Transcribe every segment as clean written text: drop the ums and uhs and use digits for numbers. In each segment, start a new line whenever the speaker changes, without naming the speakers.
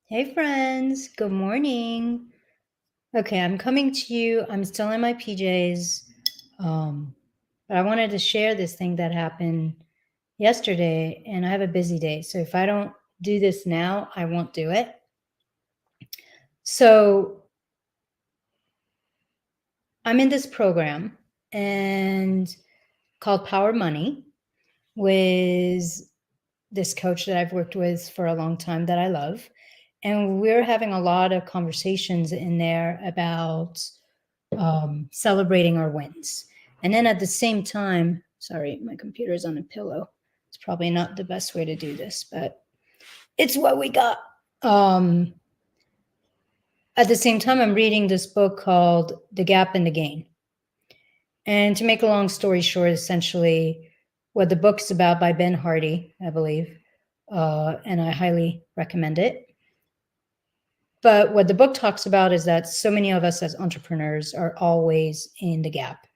Hey friends, good morning. Okay, I'm coming to you. I'm still in my PJs. Um, but I wanted to share this thing that happened yesterday, and I have a busy day. So if I don't do this now, I won't do it. So I'm in this program and called Power Money with this coach that I've worked with for a long time that I love. And we're having a lot of conversations in there about celebrating our wins. And then at the same time, sorry, my computer's on a pillow. It's probably not the best way to do this, but it's what we got. At the same time, I'm reading this book called The Gap and the Gain. And to make a long story short, essentially, what the book's about by Ben Hardy, I believe, and I highly recommend it. But what the book talks about is that so many of us as entrepreneurs are always in the gap.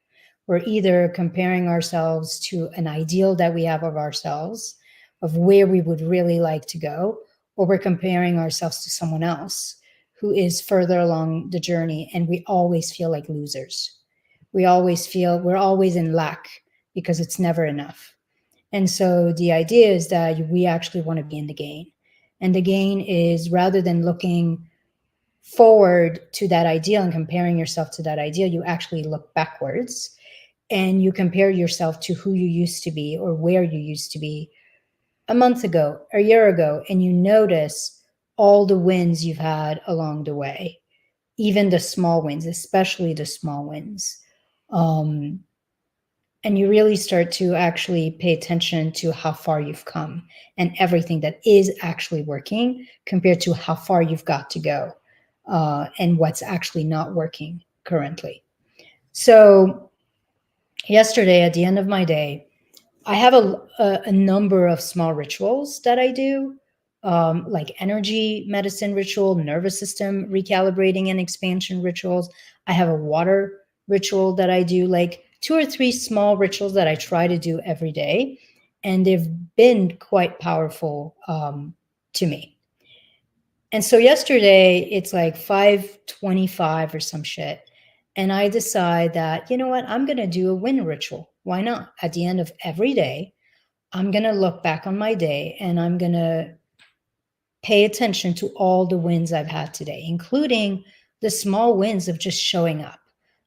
We're either comparing ourselves to an ideal that we have of ourselves, of where we would really like to go, or we're comparing ourselves to someone else who is further along the journey, and we always feel like losers. We always feel we're always in lack because it's never enough. And so the idea is that we actually want to be in the gain. And the gain is rather than looking forward to that ideal and comparing yourself to that ideal, you actually look backwards and you compare yourself to who you used to be or where you used to be a month ago, a year ago, and you notice all the wins you've had along the way, even the small wins, especially the small wins. And you really start to actually pay attention to how far you've come and everything that is actually working compared to how far you've got to go and what's actually not working currently. So yesterday at the end of my day, I have a number of small rituals that I do, like energy medicine ritual, nervous system recalibrating and expansion rituals. I have a water ritual that I do, like 2 or 3 small rituals that I try to do every day. And they've been quite powerful to me. And so yesterday, it's like 5:25 or some shit. And I decide that, you know what, I'm going to do a win ritual. Why not? At the end of every day, I'm going to look back on my day and I'm going to pay attention to all the wins I've had today, including the small wins of just showing up,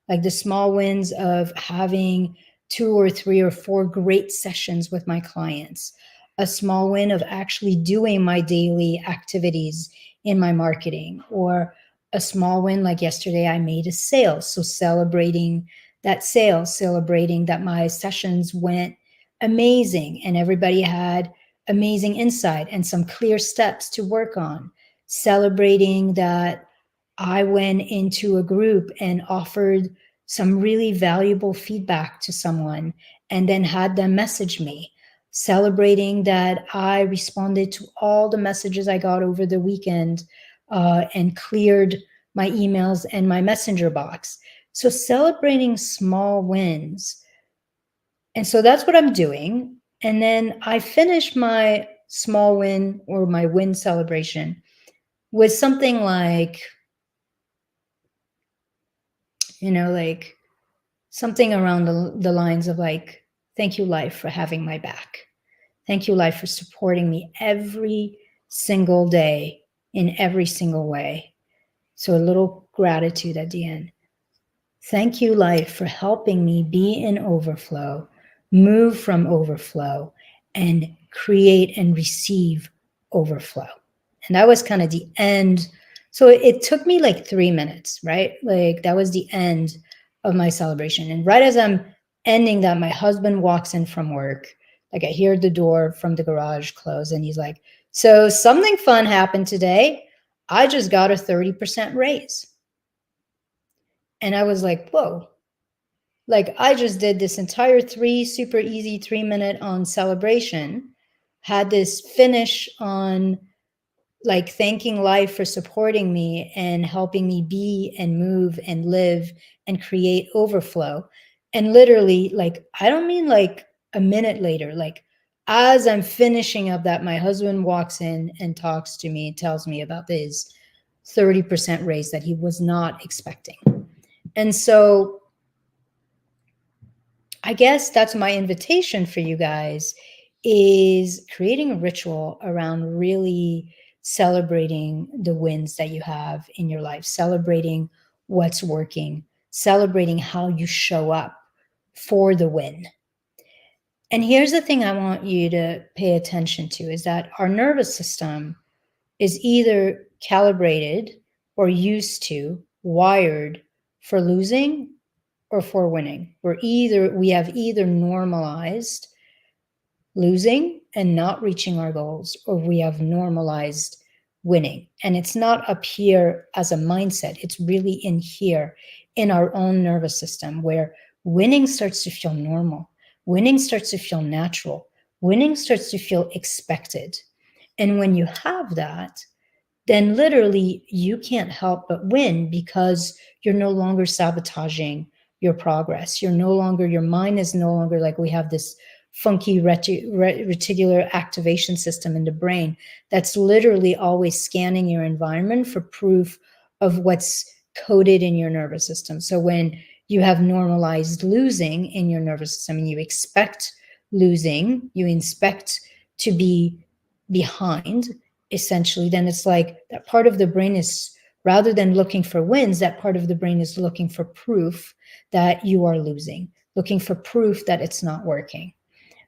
like the small wins of having 2 or 3 or 4 great sessions with my clients, a small win of actually doing my daily activities in my marketing, or a small win like yesterday, I made a sale. So celebrating that sale, celebrating that my sessions went amazing and everybody had amazing insight and some clear steps to work on, celebrating that I went into a group and offered some really valuable feedback to someone and then had them message me, celebrating that I responded to all the messages I got over the weekend and cleared my emails and my messenger box. So celebrating small wins. And so that's what I'm doing. And then I finish my small win or my win celebration with something like, like something around the lines of like, thank you, life, for having my back. Thank you, life, for supporting me every single day in every single way. So a little gratitude at the end. Thank you, life, for helping me be in overflow, move from overflow, and create and receive overflow. And that was kind of the end. So it took me like 3 minutes, right? Like that was the end of my celebration. And right as I'm ending that, my husband walks in from work. Like I hear the door from the garage close and he's like, so something fun happened today. I just got a 30% raise. And I was like, whoa, like I just did this entire super easy 3-minute on celebration, had this finish on like thanking life for supporting me and helping me be and move and live and create overflow. And literally, like, I don't mean like a minute later, like As I'm finishing up that, my husband walks in and talks to me, tells me about his 30% raise that he was not expecting. And so I guess that's my invitation for you guys, is creating a ritual around really celebrating the wins that you have in your life, celebrating what's working, celebrating how you show up for the win. And here's the thing I want you to pay attention to, is that our nervous system is either calibrated or used to, wired for losing or for winning. We have either normalized losing and not reaching our goals, or we have normalized winning. And it's not up here as a mindset, it's really in here in our own nervous system, where winning starts to feel normal, winning starts to feel natural, winning starts to feel expected. And when you have that, then literally you can't help but win, because you're no longer sabotaging your progress. Your mind is no longer like, we have this funky reticular activation system in the brain that's literally always scanning your environment for proof of what's coded in your nervous system. So when you have normalized losing in your nervous system and you expect losing, you expect to be behind, essentially, then it's like that part of the brain is, rather than looking for wins, that part of the brain is looking for proof that you are losing, looking for proof that it's not working.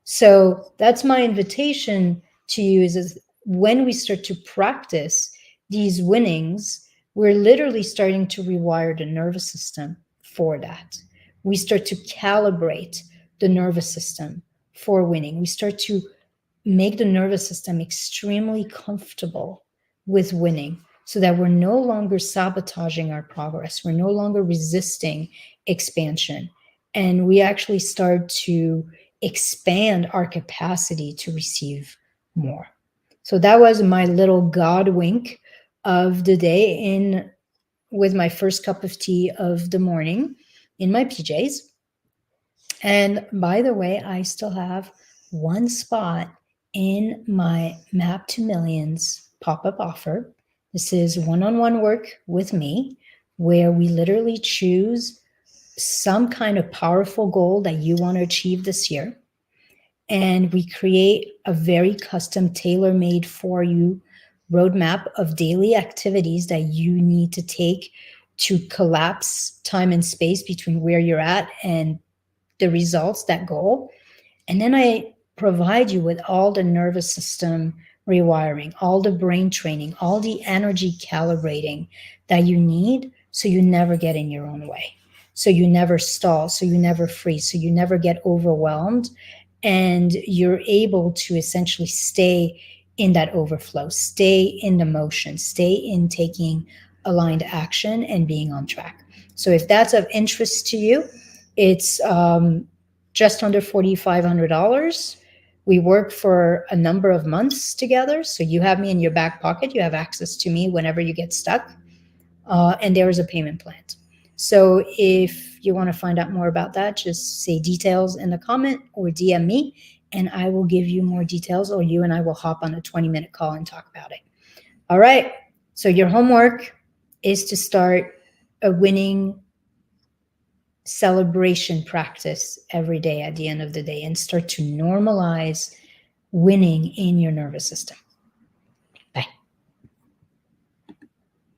So that's my invitation to you, is when we start to practice these winnings, we're literally starting to rewire the nervous system for that. We start to calibrate the nervous system for winning. We start to make the nervous system extremely comfortable with winning, so that we're no longer sabotaging our progress. We're no longer resisting expansion. And we actually start to expand our capacity to receive more. So that was my little God wink of the day, in with my first cup of tea of the morning in my PJs. And by the way, I still have one spot in my Map to Millions pop-up offer. This is one-on-one work with me, where we literally choose some kind of powerful goal that you want to achieve this year. And we create a very custom, tailor-made for you roadmap of daily activities that you need to take to collapse time and space between where you're at and the results, that goal. And then I provide you with all the nervous system rewiring, all the brain training, all the energy calibrating that you need, so you never get in your own way, so you never stall, so you never freeze, so you never get overwhelmed, and you're able to essentially stay in that overflow, stay in the motion, stay in taking aligned action and being on track. So if that's of interest to you, it's just under $4,500. We work for a number of months together. So you have me in your back pocket. You have access to me whenever you get stuck. And there is a payment plan. So if you want to find out more about that, just say details in the comment or DM me, and I will give you more details, or you and I will hop on a 20-minute call and talk about it. All right. So your homework is to start a winning celebration practice every day at the end of the day, and start to normalize winning in your nervous system.